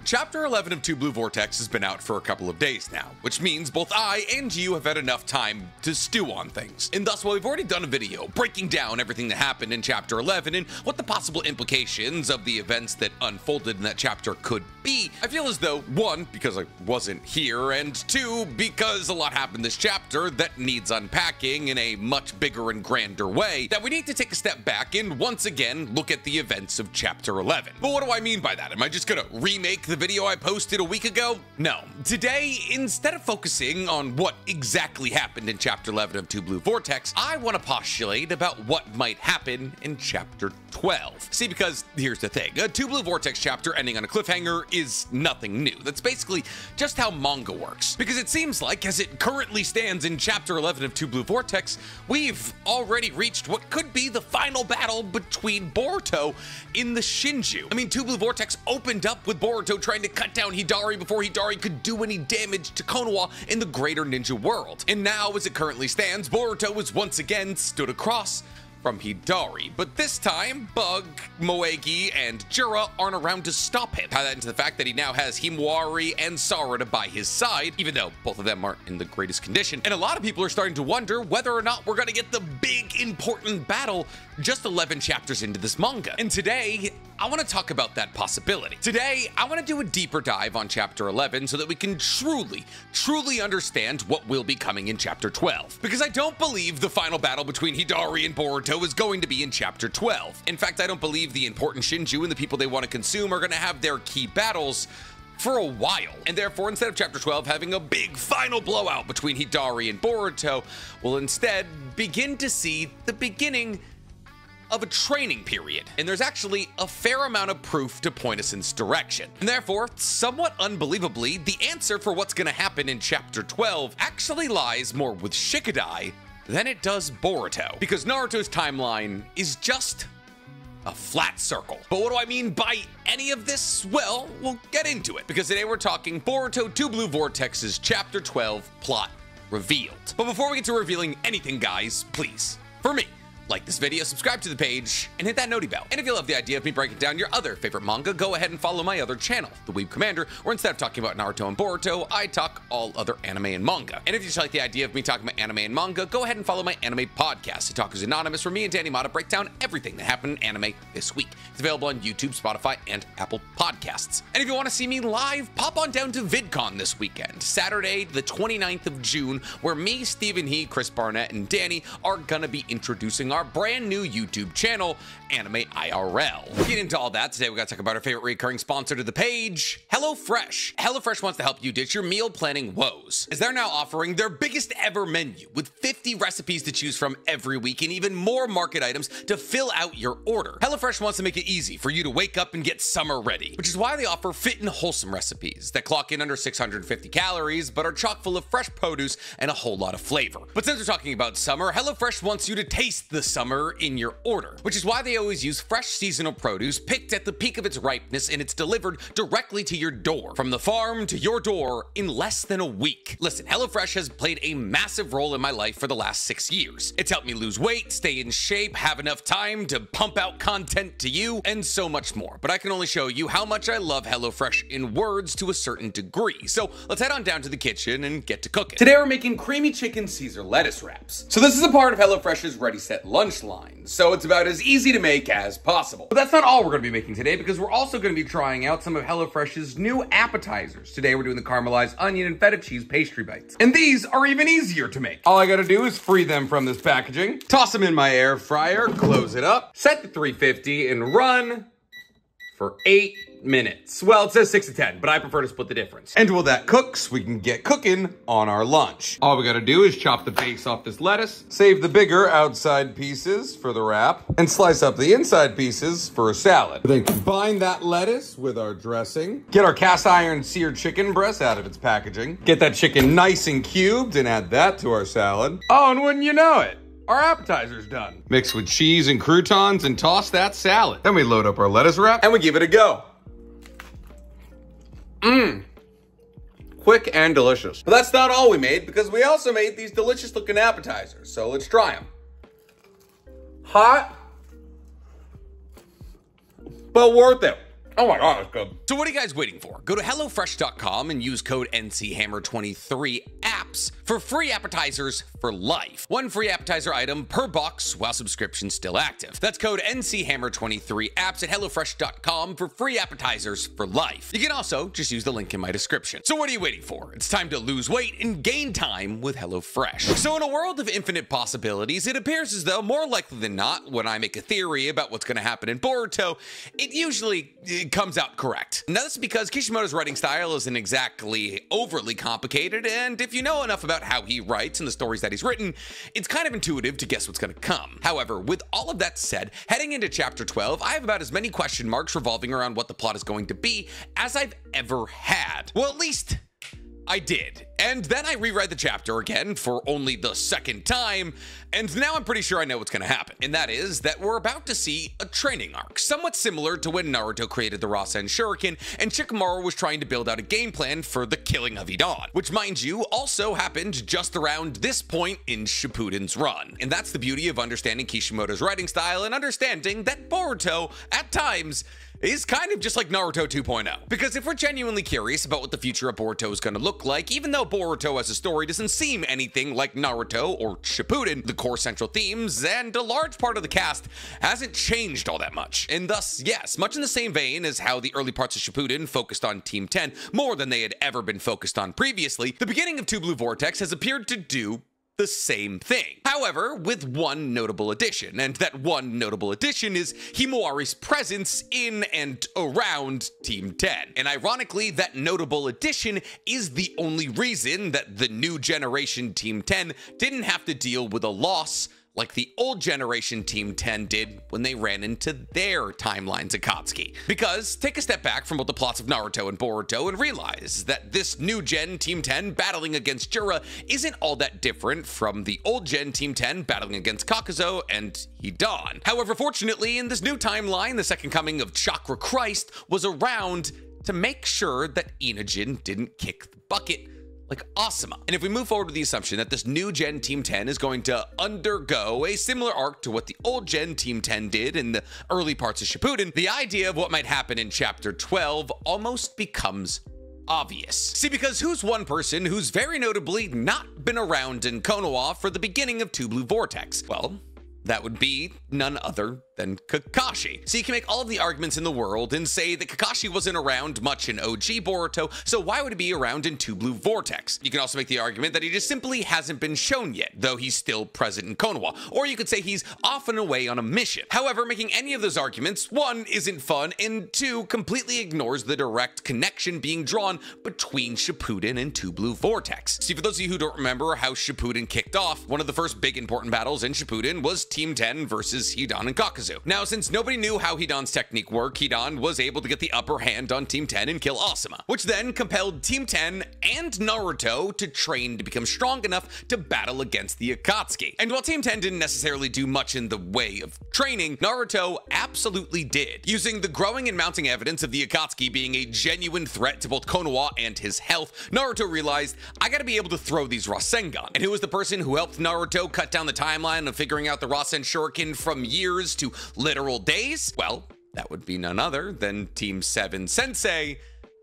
Chapter 11 of Two Blue Vortex has been out for a couple of days now, which means both I and you have had enough time to stew on things. And thus, while we've already done a video breaking down everything that happened in Chapter 11 and what the possible implications of the events that unfolded in that chapter could be, I feel as though, one, because I wasn't here, and two, because a lot happened this chapter that needs unpacking in a much bigger and grander way, that we need to take a step back and once again look at the events of Chapter 11. But what do I mean by that? Am I just gonna remake the video I posted a week ago? No. Today, instead of focusing on what exactly happened in Chapter 11 of Two Blue Vortex, I want to postulate about what might happen in Chapter 12. See, because here's the thing, a Two Blue Vortex chapter ending on a cliffhanger is nothing new. That's basically just how manga works. Because it seems like, as it currently stands in Chapter 11 of Two Blue Vortex, we've already reached what could be the final battle between Boruto in the Shinju. I mean, Two Blue Vortex opened up with Boruto trying to cut down Hidari before Hidari could do any damage to Konoha in the greater ninja world. And now, as it currently stands, Boruto is once again stood across from Hidari, but this time, Bug, Moegi, and Jura aren't around to stop him. Tie that into the fact that he now has Himawari and Sarada by his side, even though both of them aren't in the greatest condition. And a lot of people are starting to wonder whether or not we're gonna get the big, important battle just 11 chapters into this manga. And today, I want to talk about that possibility. Today, I want to do a deeper dive on Chapter 11 so that we can truly understand what will be coming in Chapter 12. Because I don't believe the final battle between Hidari and Boruto is going to be in Chapter 12. In fact, I don't believe the important Shinju and the people they want to consume are going to have their key battles for a while. And therefore, instead of Chapter 12 having a big final blowout between Hidari and Boruto, we'll instead begin to see the beginning of a training period. And there's actually a fair amount of proof to point us in this direction. And therefore, somewhat unbelievably, the answer for what's gonna happen in Chapter 12 actually lies more with Shikadai than it does Boruto. Because Naruto's timeline is just a flat circle. But what do I mean by any of this? Well, we'll get into it. Because today we're talking Boruto Two Blue Vortex's Chapter 12 plot revealed. But before we get to revealing anything, guys, please, for me, like this video, subscribe to the page, and hit that noti bell. And if you love the idea of me breaking down your other favorite manga, go ahead and follow my other channel, The Weeb Commander, where instead of talking about Naruto and Boruto, I talk all other anime and manga. And if you just like the idea of me talking about anime and manga, go ahead and follow my anime podcast, Otaku's Anonymous, where me and Danny Mata break down everything that happened in anime this week. It's available on YouTube, Spotify, and Apple Podcasts. And if you want to see me live, pop on down to VidCon this weekend, Saturday, the 29th of June, where me, Stephen He, Chris Barnett, and Danny are gonna be introducing our brand new YouTube channel, Anime IRL. Getting into all that, today we gotta talk about our favorite recurring sponsor to the page, HelloFresh. HelloFresh wants to help you ditch your meal planning woes, as they're now offering their biggest ever menu with 50 recipes to choose from every week and even more market items to fill out your order. HelloFresh wants to make it easy for you to wake up and get summer ready, which is why they offer fit and wholesome recipes that clock in under 650 calories but are chock full of fresh produce and a whole lot of flavor. But since we're talking about summer, HelloFresh wants you to taste the summer in your order, which is why they always use fresh seasonal produce picked at the peak of its ripeness, and it's delivered directly to your door, from the farm to your door in less than a week. Listen, HelloFresh has played a massive role in my life for the last 6 years. It's helped me lose weight, stay in shape, have enough time to pump out content to you, and so much more. But I can only show you how much I love HelloFresh in words to a certain degree. So let's head on down to the kitchen and get to cooking. Today we're making creamy chicken Caesar lettuce wraps. So this is a part of HelloFresh's Ready Set Lunch line, so it's about as easy to make as possible. But that's not all we're gonna be making today, because we're also gonna be trying out some of HelloFresh's new appetizers. Today we're doing the caramelized onion and feta cheese pastry bites. And these are even easier to make. All I gotta do is free them from this packaging, toss them in my air fryer, close it up, set to 350, and run for 8 minutes. Well, it says 6 to 10, but I prefer to split the difference. And while that cooks, we can get cooking on our lunch. All we gotta do is chop the base off this lettuce, save the bigger outside pieces for the wrap, and slice up the inside pieces for a salad. Then combine that lettuce with our dressing, get our cast iron seared chicken breast out of its packaging, get that chicken nice and cubed, and add that to our salad. Oh, and wouldn't you know it, our appetizer's done. Mix with cheese and croutons and toss that salad. Then we load up our lettuce wrap and we give it a go. Mmm. Quick and delicious. But that's not all we made, because we also made these delicious looking appetizers. So let's try them. Hot, but worth it. Oh my god, that's good. So what are you guys waiting for? Go to HelloFresh.com and use code NCHammer23apps for free appetizers for life. One free appetizer item per box while subscription's still active. That's code NCHammer23apps at HelloFresh.com for free appetizers for life. You can also just use the link in my description. So what are you waiting for? It's time to lose weight and gain time with HelloFresh. So in a world of infinite possibilities, it appears as though more likely than not, when I make a theory about what's going to happen in Boruto, it usually comes out correct. Now that's because Kishimoto's writing style isn't exactly overly complicated, and if you know enough about how he writes and the stories that he's written, it's kind of intuitive to guess what's going to come. However, with all of that said, heading into chapter 12, I have about as many question marks revolving around what the plot is going to be as I've ever had. Well, at least I did. And then I reread the chapter again for only the second time, and now I'm pretty sure I know what's going to happen. And that is that we're about to see a training arc, somewhat similar to when Naruto created the Rasen Shuriken and Shikamaru was trying to build out a game plan for the killing of Hidan, which, mind you, also happened just around this point in Shippuden's run. And that's the beauty of understanding Kishimoto's writing style and understanding that Boruto, at times, is kind of just like Naruto 2.0. Because if we're genuinely curious about what the future of Boruto is going to look like, even though Boruto as a story doesn't seem anything like Naruto or Shippuden, the core central themes and a large part of the cast hasn't changed all that much. And thus, yes, much in the same vein as how the early parts of Shippuden focused on Team 10 more than they had ever been focused on previously, the beginning of Two Blue Vortex has appeared to do the same thing. However, with one notable addition, and that one notable addition is Himawari's presence in and around Team 10. And ironically, that notable addition is the only reason that the new generation Team 10 didn't have to deal with a loss like the old generation Team 10 did when they ran into their timelines Akatsuki. Because take a step back from both the plots of Naruto and Boruto and realize that this new gen Team 10 battling against Jiraiya isn't all that different from the old gen Team 10 battling against Kakuzu and Hidan. However, fortunately, in this new timeline, the second coming of Chakra Christ was around to make sure that Inajin didn't kick the bucket like Asuma. And if we move forward with the assumption that this new gen Team 10 is going to undergo a similar arc to what the old gen Team 10 did in the early parts of Shippuden, the idea of what might happen in chapter 12 almost becomes obvious. See, because who's one person who's very notably not been around in Konoha for the beginning of Two Blue Vortex? Well, that would be none other than Kakashi. So you can make all of the arguments in the world and say that Kakashi wasn't around much in OG Boruto, so why would he be around in Two Blue Vortex? You can also make the argument that he just simply hasn't been shown yet, though he's still present in Konoha. Or you could say he's off and away on a mission. However, making any of those arguments, one, isn't fun, and two, completely ignores the direct connection being drawn between Shippuden and Two Blue Vortex. See, for those of you who don't remember how Shippuden kicked off, one of the first big important battles in Shippuden was Team 10 versus Hidan and Kakuzu. Now, since nobody knew how Hidan's technique worked, Hidan was able to get the upper hand on Team 10 and kill Asuma, which then compelled Team 10 and Naruto to train to become strong enough to battle against the Akatsuki. And while Team 10 didn't necessarily do much in the way of training, Naruto absolutely did, using the growing and mounting evidence of the Akatsuki being a genuine threat to both Konoha and his health. Naruto realized, I gotta be able to throw these Rasengan. And who was the person who helped Naruto cut down the timeline of figuring out the Rasen Shuriken from years to literal days? Well, that would be none other than Team 7 Sensei,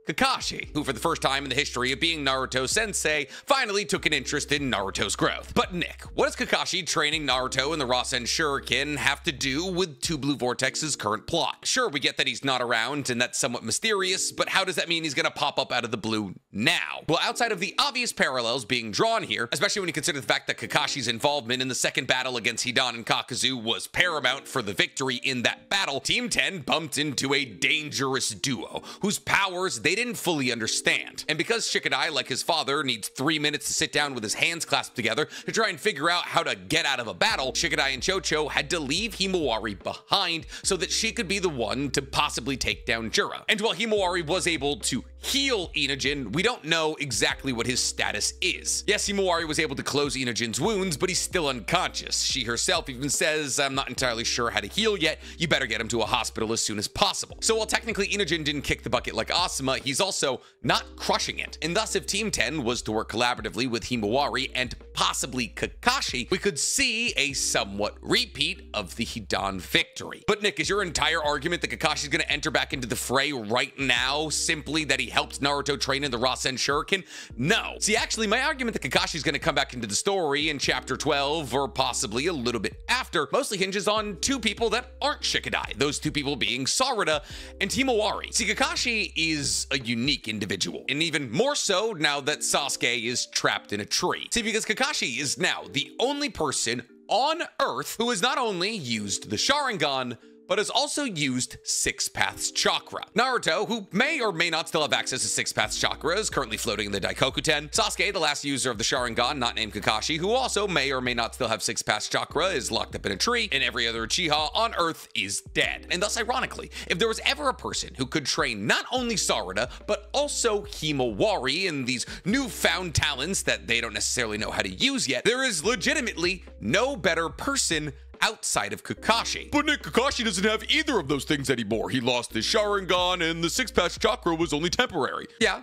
Kakashi, who for the first time in the history of being Naruto Sensei, finally took an interest in Naruto's growth. But Nick, what does Kakashi training Naruto in the Rasen Shuriken have to do with Two Blue Vortex's current plot? Sure, we get that he's not around and that's somewhat mysterious, but how does that mean he's gonna pop up out of the blue now? Well, outside of the obvious parallels being drawn here, especially when you consider the fact that Kakashi's involvement in the second battle against Hidan and Kakuzu was paramount for the victory in that battle, Team 10 bumped into a dangerous duo whose powers they didn't fully understand. And because Shikadai, like his father, needs 3 minutes to sit down with his hands clasped together to try and figure out how to get out of a battle, Shikadai and Chocho had to leave Himawari behind so that she could be the one to possibly take down Jiraiya. And while Himawari was able to heal Enojin, we don't know exactly what his status is. Yes, Himawari was able to close Enojin's wounds, but he's still unconscious. She herself even says, I'm not entirely sure how to heal yet, you better get him to a hospital as soon as possible. So while technically Enojin didn't kick the bucket like Asuma, he's also not crushing it. And thus if Team 10 was to work collaboratively with Himawari and possibly Kakashi, we could see a somewhat repeat of the Hidan victory. But Nick, is your entire argument that Kakashi's gonna enter back into the fray right now simply that he helped Naruto train in the Rasen Shuriken? No. See, actually, my argument that Kakashi's gonna come back into the story in chapter 12 or possibly a little bit after mostly hinges on two people that aren't Shikadai, those two people being Sarada and Himawari. See, Kakashi is a unique individual, and even more so now that Sasuke is trapped in a tree. See, because Kakashi is now the only person on Earth who has not only used the Sharingan, but has also used Six Paths Chakra. Naruto, who may or may not still have access to Six Paths Chakra, is currently floating in the Daikokuten. Sasuke, the last user of the Sharingan, not named Kakashi, who also may or may not still have Six Paths Chakra, is locked up in a tree, and every other Uchiha on Earth is dead. And thus, ironically, if there was ever a person who could train not only Sarada, but also Himawari in these newfound talents that they don't necessarily know how to use yet, there is legitimately no better person outside of Kakashi. But Nick, Kakashi doesn't have either of those things anymore. He lost his Sharingan and the Six Paths Chakra was only temporary. Yeah,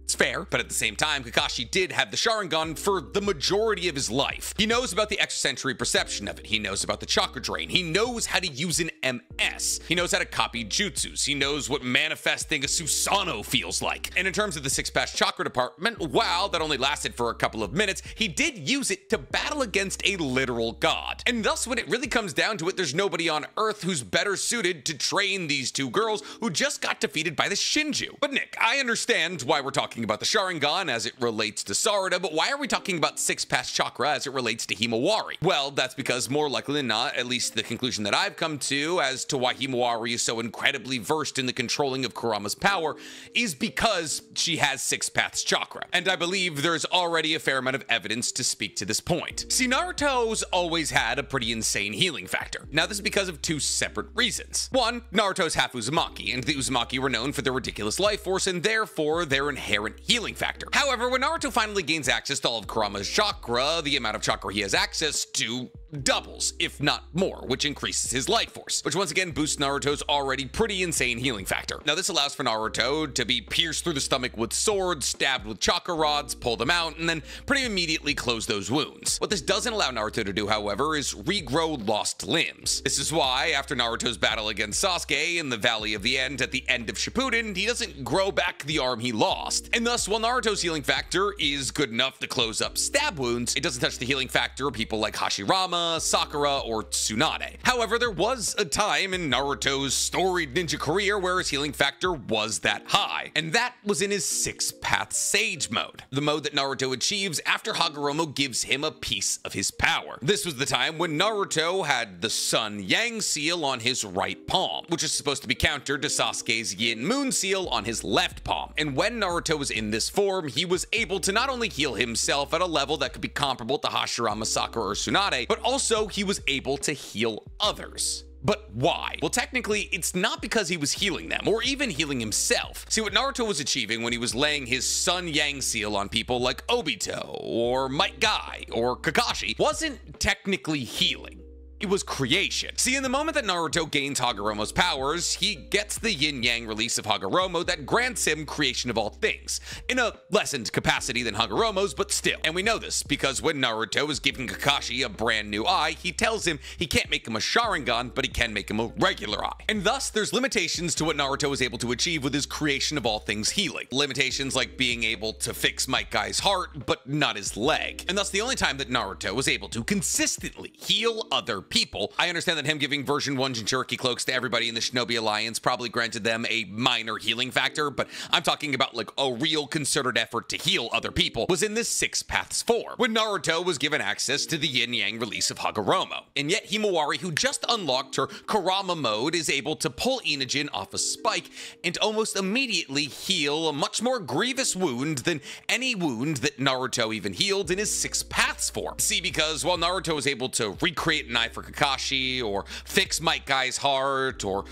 it's fair, but at the same time, Kakashi did have the Sharingan for the majority of his life. He knows about the extrasensory perception of it. He knows about the chakra drain. He knows how to use an MS. He knows how to copy jutsus. He knows what manifesting a Susanoo feels like. And in terms of the Six Paths Chakra department, while that only lasted for a couple of minutes, he did use it to battle against a literal god. And thus, when it really comes down to it, there's nobody on Earth who's better suited to train these two girls who just got defeated by the Shinju. But Nick, I understand why we're talking about the Sharingan as it relates to Sarada, but why are we talking about Six Paths Chakra as it relates to Himawari? Well, that's because more likely than not, at least the conclusion that I've come to as to why Himawari is so incredibly versed in the controlling of Kurama's power is because she has Six Paths Chakra. And I believe there's already a fair amount of evidence to speak to this point. See, Naruto's always had a pretty insane healing factor. Now, this is because of two separate reasons. One, Naruto's half Uzumaki, and the Uzumaki were known for their ridiculous life force and therefore their inherent healing factor. However, when Naruto finally gains access to all of Kurama's chakra, the amount of chakra he has access to doubles, if not more, which increases his life force, which once again boosts Naruto's already pretty insane healing factor. Now, this allows for Naruto to be pierced through the stomach with swords, stabbed with chakra rods, pull them out, and then pretty immediately close those wounds. What this doesn't allow Naruto to do, however, is regrow lost limbs. This is why, after Naruto's battle against Sasuke in the Valley of the End at the end of Shippuden, he doesn't grow back the arm he lost. And thus, while Naruto's healing factor is good enough to close up stab wounds, it doesn't touch the healing factor of people like Hashirama, Sakura, or Tsunade. However, there was a time in Naruto's storied ninja career where his healing factor was that high, and that was in his Six Paths Sage mode, the mode that Naruto achieves after Hagoromo gives him a piece of his power. This was the time when Naruto had the Sun Yang seal on his right palm, which is supposed to be countered to Sasuke's Yin Moon seal on his left palm. And when Naruto was in this form, he was able to not only heal himself at a level that could be comparable to Hashirama, Sakura, or Tsunade, but also he was able to heal others. But why? Well, technically, it's not because he was healing them, or even healing himself. See, what Naruto was achieving when he was laying his Sun Yang seal on people like Obito, or Might Guy, or Kakashi, wasn't technically healing. It was creation. See, in the moment that Naruto gains Hagoromo's powers, he gets the yin-yang release of Hagoromo that grants him creation of all things, in a lessened capacity than Hagoromo's, but still. And we know this because when Naruto is giving Kakashi a brand new eye, he tells him he can't make him a Sharingan, but he can make him a regular eye. And thus, there's limitations to what Naruto is able to achieve with his creation of all things healing. Limitations like being able to fix Might Guy's heart, but not his leg. And thus, the only time that Naruto was able to consistently heal other people. I understand that him giving version 1 Jinchuriki cloaks to everybody in the Shinobi Alliance probably granted them a minor healing factor, but I'm talking about like a real concerted effort to heal other people was in this Six Paths form, when Naruto was given access to the yin-yang release of Hagoromo. And yet Himawari, who just unlocked her Kurama mode, is able to pull Enojin off a spike and almost immediately heal a much more grievous wound than any wound that Naruto even healed in his Six Paths form. See, because while Naruto was able to recreate an eye for Kakashi, or fix Might Guy's heart, or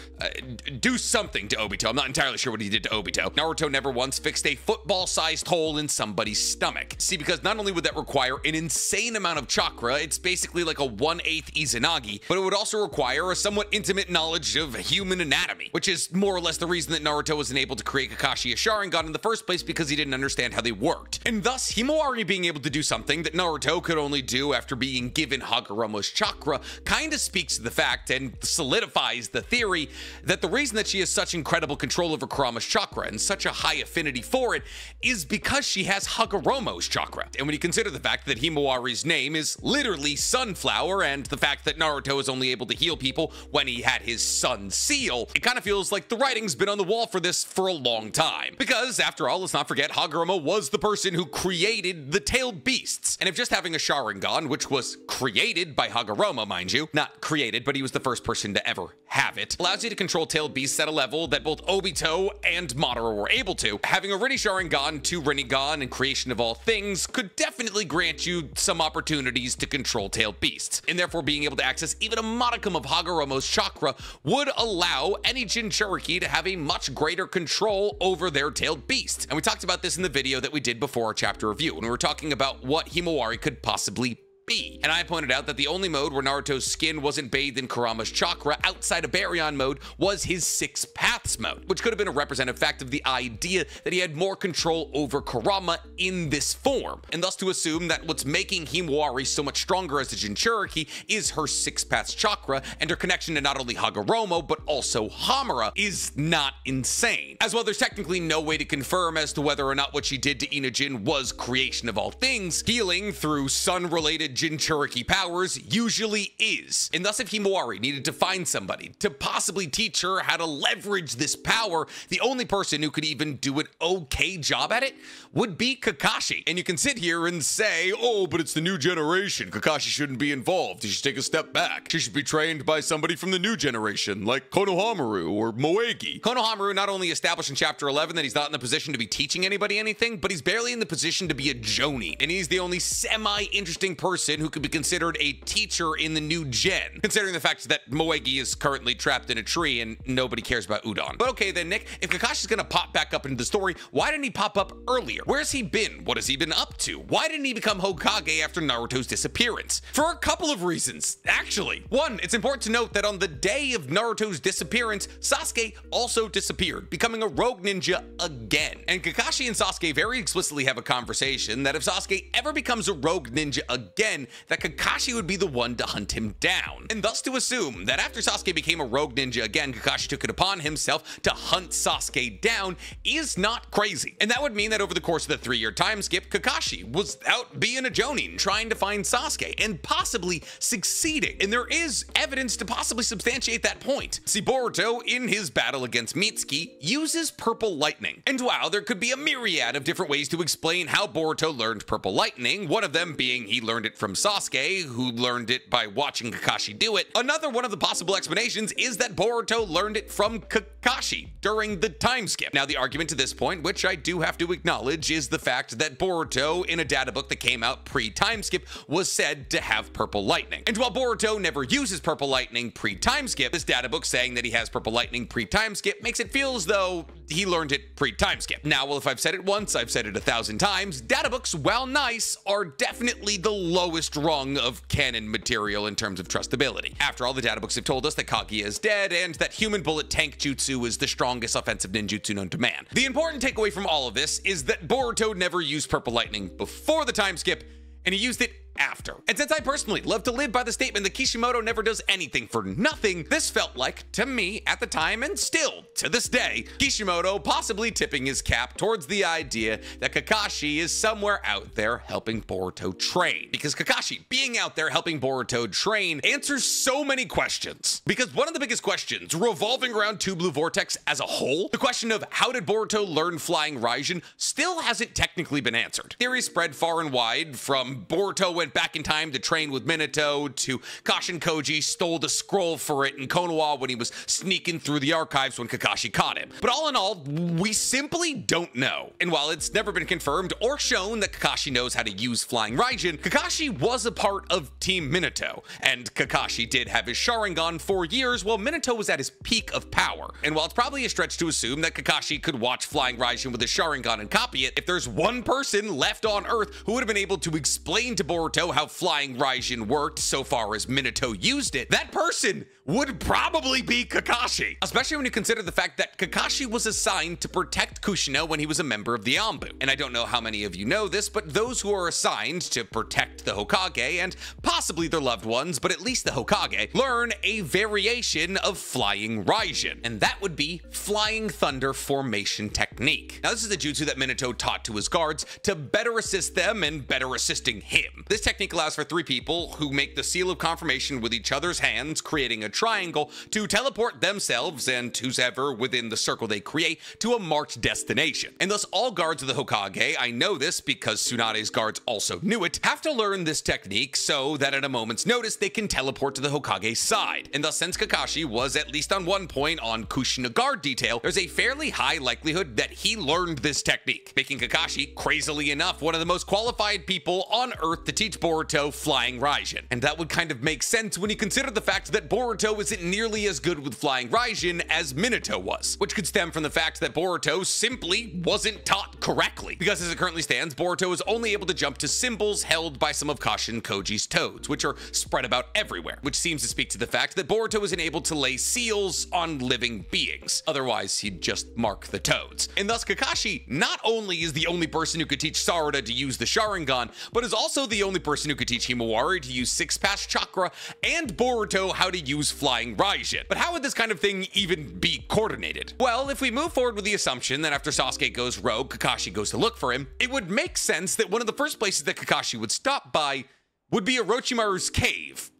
do something to Obito. I'm not entirely sure what he did to Obito. Naruto never once fixed a football-sized hole in somebody's stomach. See, because not only would that require an insane amount of chakra, it's basically like a 1/8 Izanagi, but it would also require a somewhat intimate knowledge of human anatomy, which is more or less the reason that Naruto wasn't able to create Kakashi a Sharingan in the first place, because he didn't understand how they worked. And thus, Himawari being able to do something that Naruto could only do after being given Hagoromo's chakra kinda speaks to the fact and solidifies the theory that the reason that she has such incredible control over Kurama's chakra and such a high affinity for it is because she has Hagoromo's chakra. And when you consider the fact that Himawari's name is literally Sunflower, and the fact that Naruto is only able to heal people when he had his Sun Seal, it kind of feels like the writing's been on the wall for this for a long time. Because, after all, let's not forget, Hagoromo was the person who created the tailed beasts. And if just having a Sharingan, which was created by Hagoromo, mind you, not created, but he was the first person to ever have it, allows you to control tailed beasts at a level that both Obito and Madara were able to, having a Rinne Sharingan to Rinnegan and creation of all things could definitely grant you some opportunities to control tailed beasts. And therefore being able to access even a modicum of Hagoromo's chakra would allow any Jinchuriki to have a much greater control over their tailed beast. And we talked about this in the video that we did before our chapter review, when we were talking about what Himawari could possibly be. And I pointed out that the only mode where Naruto's skin wasn't bathed in Kurama's chakra outside of Baryon mode was his Six Paths mode, which could have been a representative fact of the idea that he had more control over Kurama in this form, and thus to assume that what's making Himawari so much stronger as a Jinchuriki is her Six Paths chakra, and her connection to not only Hagoromo but also Hamura is not insane. As well, there's technically no way to confirm as to whether or not what she did to Inujin was creation of all things. Healing through sun-related Jinchuriki powers usually is. And thus, if Himawari needed to find somebody to possibly teach her how to leverage this power, the only person who could even do an okay job at it would be Kakashi. And you can sit here and say, oh, but it's the new generation. Kakashi shouldn't be involved. He should take a step back. She should be trained by somebody from the new generation, like Konohamaru or Moegi. Konohamaru not only established in Chapter 11 that he's not in the position to be teaching anybody anything, but he's barely in the position to be a Jonin. And he's the only semi-interesting person who could be considered a teacher in the new gen, considering the fact that Moegi is currently trapped in a tree and nobody cares about Udon. But okay then, Nick, if Kakashi's gonna pop back up into the story, why didn't he pop up earlier? Where's he been? What has he been up to? Why didn't he become Hokage after Naruto's disappearance? For a couple of reasons, actually. One, it's important to note that on the day of Naruto's disappearance, Sasuke also disappeared, becoming a rogue ninja again. And Kakashi and Sasuke very explicitly have a conversation that if Sasuke ever becomes a rogue ninja again, that Kakashi would be the one to hunt him down. And thus to assume that after Sasuke became a rogue ninja again, Kakashi took it upon himself to hunt Sasuke down is not crazy. And that would mean that over the course of the 3-year time skip, Kakashi was out being a Jonin, trying to find Sasuke, and possibly succeeding. And there is evidence to possibly substantiate that point. See, Boruto, in his battle against Mitsuki, uses purple lightning. And while there could be a myriad of different ways to explain how Boruto learned purple lightning, one of them being he learned it from Sasuke, who learned it by watching Kakashi do it, another one of the possible explanations is that Boruto learned it from Kakashi during the time skip. Now, the argument to this point, which I do have to acknowledge, is the fact that Boruto, in a data book that came out pre-time skip, was said to have purple lightning. And while Boruto never uses purple lightning pre-time skip, this data book saying that he has purple lightning pre-time skip makes it feel as though he learned it pre-time skip. Now, well, if I've said it once, I've said it 1,000 times, data books, while nice, are definitely the lowest rung of canon material in terms of trustability. After all, the data books have told us that Kaguya is dead and that human bullet tank jutsu is the strongest offensive ninjutsu known to man. The important takeaway from all of this is that Boruto never used purple lightning before the time skip, and he used it after. And since I personally love to live by the statement that Kishimoto never does anything for nothing, this felt like, to me at the time and still to this day, Kishimoto possibly tipping his cap towards the idea that Kakashi is somewhere out there helping Boruto train. Because Kakashi being out there helping Boruto train answers so many questions. Because one of the biggest questions revolving around Two Blue Vortex as a whole, the question of how did Boruto learn Flying Raijin, still hasn't technically been answered. Theories spread far and wide from Boruto went back in time to train with Minato, to Kashin Koji stole the scroll for it in Konoha when he was sneaking through the archives when Kakashi caught him. But all in all, we simply don't know. And while it's never been confirmed or shown that Kakashi knows how to use Flying Raijin, Kakashi was a part of Team Minato, and Kakashi did have his Sharingan for years while Minato was at his peak of power. And while it's probably a stretch to assume that Kakashi could watch Flying Raijin with his Sharingan and copy it, if there's one person left on Earth who would have been able to explain to Boruto how Flying Raijin worked so far as Minato used it, that person would probably be Kakashi. Especially when you consider the fact that Kakashi was assigned to protect Kushina when he was a member of the Anbu. And I don't know how many of you know this, but those who are assigned to protect the Hokage, and possibly their loved ones, but at least the Hokage, learn a variation of Flying Raijin, and that would be Flying Thunder Formation Technique. Now this is the jutsu that Minato taught to his guards to better assist them and better assisting him. This technique allows for 3 people who make the seal of confirmation with each other's hands, creating a triangle, to teleport themselves and who's ever within the circle they create to a marked destination. And thus all guards of the Hokage, I know this because Tsunade's guards also knew it, have to learn this technique so that at a moment's notice they can teleport to the Hokage's side. And thus since Kakashi was at least on one point on Kushina guard detail, there's a fairly high likelihood that he learned this technique, making Kakashi, crazily enough, one of the most qualified people on Earth to teach Boruto Flying Raijin. And that would kind of make sense when you consider the fact that Boruto isn't nearly as good with Flying Raijin as Minato was, which could stem from the fact that Boruto simply wasn't taught correctly. Because as it currently stands, Boruto is only able to jump to symbols held by some of Kashin Koji's toads, which are spread about everywhere, which seems to speak to the fact that Boruto isn't able to lay seals on living beings. Otherwise, he'd just mark the toads. And thus Kakashi not only is the only person who could teach Sarada to use the Sharingan, but is also the only person who could teach Himawari to use Six-Pass Chakra and Boruto how to use Flying Raijin. But how would this kind of thing even be coordinated? Well, if we move forward with the assumption that after Sasuke goes rogue, Kakashi goes to look for him, it would make sense that one of the first places that Kakashi would stop by would be Orochimaru's cave.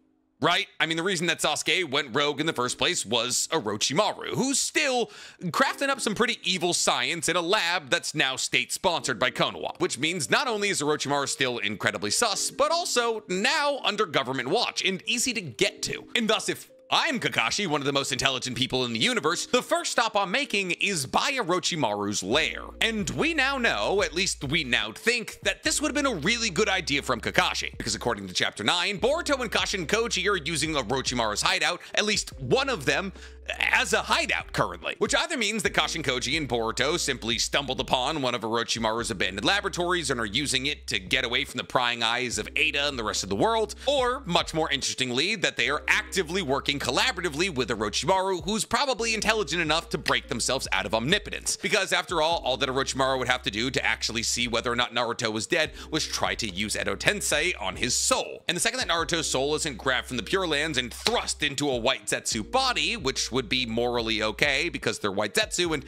Right? I mean, the reason that Sasuke went rogue in the first place was Orochimaru, who's still crafting up some pretty evil science in a lab that's now state-sponsored by Konoha, which means not only is Orochimaru still incredibly sus, but also now under government watch and easy to get to. And thus, if I'm Kakashi, one of the most intelligent people in the universe, the first stop I'm making is by Orochimaru's lair. And we now know, at least we now think, that this would have been a really good idea from Kakashi, because according to Chapter 9, Boruto and Kashin Koji are using Orochimaru's hideout, at least one of them, as a hideout currently, which either means that Kashin Koji and Boruto simply stumbled upon one of Orochimaru's abandoned laboratories and are using it to get away from the prying eyes of Ada and the rest of the world, or, much more interestingly, that they are actively working collaboratively with Orochimaru, who's probably intelligent enough to break themselves out of omnipotence. Because after all that Orochimaru would have to do to actually see whether or not Naruto was dead was try to use Edo Tensei on his soul. And the second that Naruto's soul isn't grabbed from the Pure Lands and thrust into a white Zetsu body, which would be morally okay because they're white Zetsu and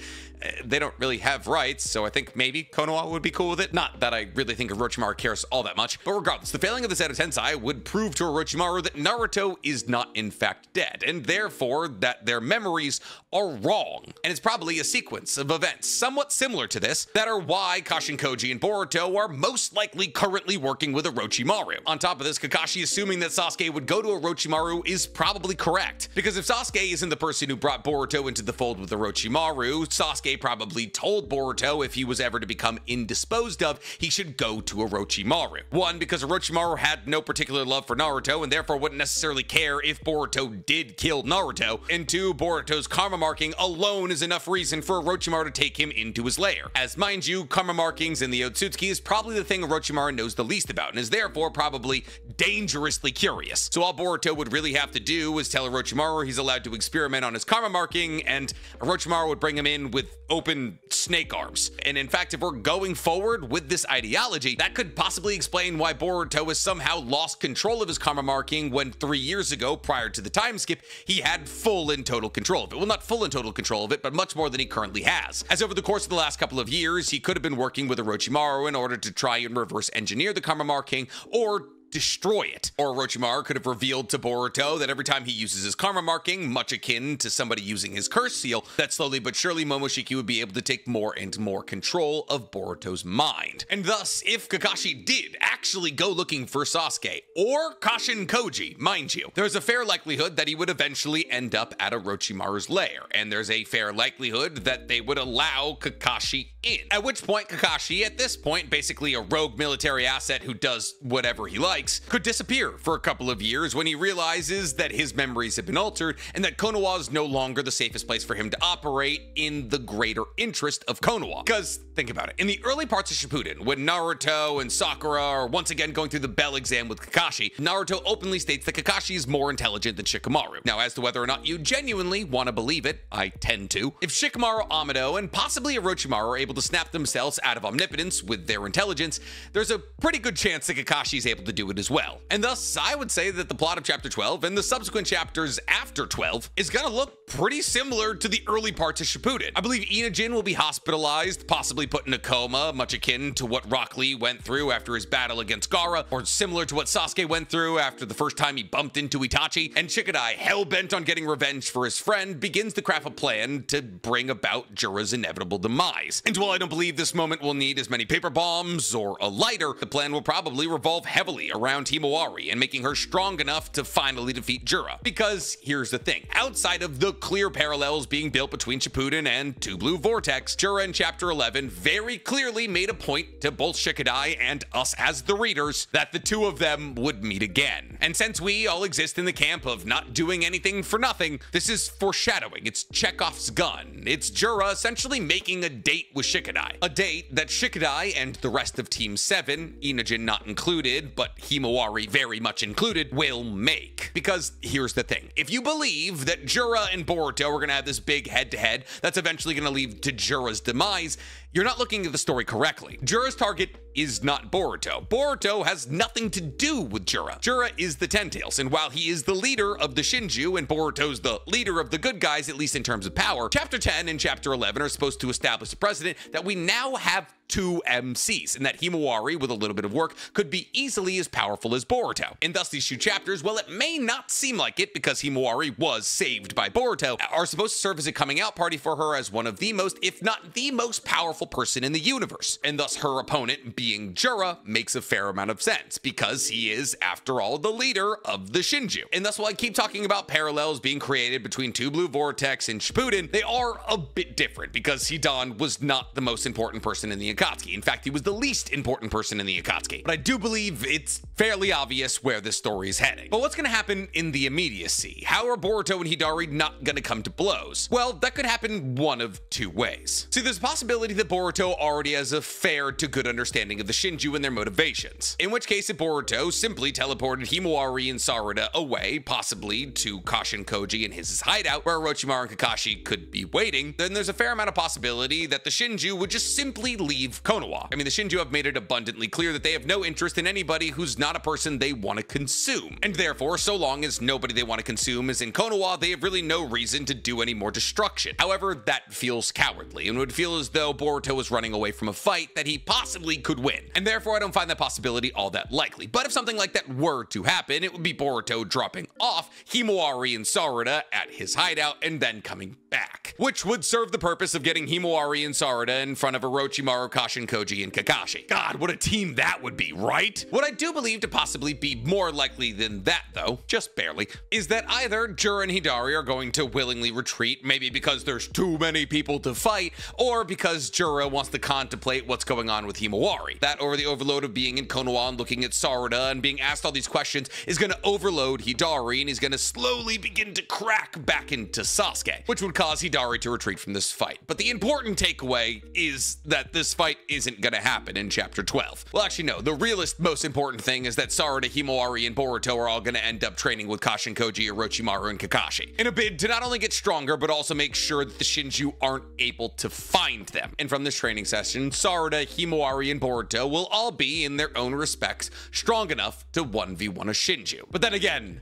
they don't really have rights, so I think maybe Konoha would be cool with it. Not that I really think Orochimaru cares all that much, but regardless, the failing of the Edo Tensei would prove to Orochimaru that Naruto is not in fact dead, and therefore that their memories are wrong. And it's probably a sequence of events somewhat similar to this that are why Kashin Koji and Boruto are most likely currently working with Orochimaru. On top of this, Kakashi assuming that Sasuke would go to Orochimaru is probably correct, because if Sasuke isn't the person who brought Boruto into the fold with Orochimaru, Sasuke probably told Boruto if he was ever to become indisposed of, he should go to Orochimaru. One, because Orochimaru had no particular love for Naruto and therefore wouldn't necessarily care if Boruto did kill Naruto, and two, Boruto's karma marking alone is enough reason for Orochimaru to take him into his lair. As mind you, karma markings in the Otsutsuki is probably the thing Orochimaru knows the least about and is therefore probably dangerously curious. So all Boruto would really have to do is tell Orochimaru he's allowed to experiment on his karma marking, and Orochimaru would bring him in with open snake arms. And in fact, if we're going forward with this ideology, that could possibly explain why Boruto has somehow lost control of his karma marking when 3 years ago, prior to the time skip, he had full and total control of it. Well, not full and total control of it, but much more than he currently has. As over the course of the last couple of years, he could have been working with Orochimaru in order to try and reverse engineer the karma marking or destroy it. Or Orochimaru could have revealed to Boruto that every time he uses his karma marking, much akin to somebody using his curse seal, that slowly but surely Momoshiki would be able to take more and more control of Boruto's mind. And thus, if Kakashi did actually actually go looking for Sasuke or Kashin Koji, mind you. There's a fair likelihood that he would eventually end up at Orochimaru's lair, and there's a fair likelihood that they would allow Kakashi in. At which point Kakashi, at this point basically a rogue military asset who does whatever he likes, could disappear for a couple of years when he realizes that his memories have been altered and that Konoha is no longer the safest place for him to operate in the greater interest of Konoha. Because think about it, in the early parts of Shippuden, when Naruto and Sakura are once again going through the Bell exam with Kakashi, Naruto openly states that Kakashi is more intelligent than Shikamaru. Now, as to whether or not you genuinely want to believe it, I tend to. If Shikamaru, Amado, and possibly Orochimaru are able to snap themselves out of omnipotence with their intelligence, there's a pretty good chance that Kakashi is able to do it as well. And thus, I would say that the plot of Chapter 12 and the subsequent chapters after 12 is gonna look pretty similar to the early parts of Shippuden. I believe Inojin will be hospitalized, possibly put in a coma, much akin to what Rock Lee went through after his battle against Gaara, or similar to what Sasuke went through after the first time he bumped into Itachi. And Shikadai, hell-bent on getting revenge for his friend, begins to craft a plan to bring about Jura's inevitable demise. And while I don't believe this moment will need as many paper bombs or a lighter, the plan will probably revolve heavily around Himawari and making her strong enough to finally defeat Jura. Because here's the thing, outside of the clear parallels being built between Shippuden and Two Blue Vortex, Jura in Chapter 11 very clearly made a point to both Shikadai and us as the readers that the two of them would meet again. And since we all exist in the camp of not doing anything for nothing, this is foreshadowing. It's Chekhov's gun. It's Jura essentially making a date with Shikadai. A date that Shikadai and the rest of Team 7, Inojin not included, but Himawari very much included, will make. Because here's the thing. If you believe that Jura and Boruto are gonna have this big head-to-head that's eventually gonna lead to Jura's demise, you're not looking at the story correctly. Jura's target is not Boruto. Boruto has nothing to do with Jura. Jura is the Ten Tails, and while he is the leader of the Shinju and Boruto's the leader of the good guys, at least in terms of power, Chapter 10 and Chapter 11 are supposed to establish a precedent that we now have two MCs, and that Himawari, with a little bit of work, could be easily as powerful as Boruto. And thus these two chapters, while it may not seem like it because Himawari was saved by Boruto, are supposed to serve as a coming out party for her as one of the most, if not the most powerful person in the universe. And thus her opponent, being Jura, makes a fair amount of sense, because he is, after all, the leader of the Shinju. And thus while I keep talking about parallels being created between Two Blue Vortex and Shippuden, they are a bit different, because Hidan was not the most important person in the Akatsuki. In fact, he was the least important person in the Akatsuki. But I do believe it's fairly obvious where this story is heading. But what's going to happen in the immediacy? How are Boruto and Hidari not going to come to blows? Well, that could happen one of two ways. See, there's a possibility that Boruto already has a fair to good understanding of the Shinju and their motivations. In which case, if Boruto simply teleported Himawari and Sarada away, possibly to Kashin Koji and his hideout, where Orochimaru and Kakashi could be waiting, then there's a fair amount of possibility that the Shinju would just simply leave Konoha. I mean, the Shinju have made it abundantly clear that they have no interest in anybody who's not a person they want to consume. And therefore, so long as nobody they want to consume is in Konoha, they have really no reason to do any more destruction. However, that feels cowardly and would feel as though Boruto was running away from a fight that he possibly could win. And therefore, I don't find that possibility all that likely. But if something like that were to happen, it would be Boruto dropping off Himawari and Sarada at his hideout and then coming back, which would serve the purpose of getting Himawari and Sarada in front of Orochimaru, Kashin Koji, and Kakashi. God, what a team that would be, right? What I do believe to possibly be more likely than that, though, just barely, is that either Jura and Hidari are going to willingly retreat, maybe because there's too many people to fight, or because Jura wants to contemplate what's going on with Himawari. That, or the overload of being in Konoha and looking at Sarada and being asked all these questions, is going to overload Hidari, and he's going to slowly begin to crack back into Sasuke, which would cause Hidari to retreat from this fight. But the important takeaway is that this fight isn't gonna happen in Chapter 12. Well, actually, no. The realist, most important thing is that Sarada, Himawari, and Boruto are all gonna end up training with Kashin Koji, Orochimaru, and Kakashi in a bid to not only get stronger, but also make sure that the Shinju aren't able to find them. And from this training session, Sarada, Himawari, and Boruto will all be, in their own respects, strong enough to 1v1 a Shinju. But then again,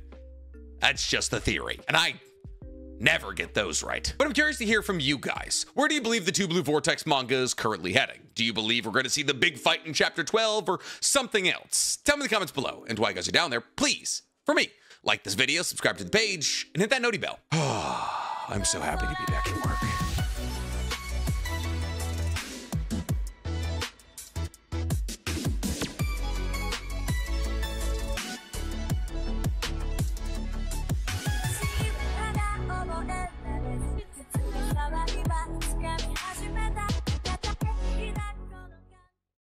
that's just a theory, and I never get those right. But I'm curious to hear from you guys. Where do you believe the Two Blue Vortex manga is currently heading? Do you believe we're going to see the big fight in Chapter 12 or something else? Tell me in the comments below. And while you guys are down there, please, for me, like this video, subscribe to the page, and hit that noti bell. I'm so happy to be back at work.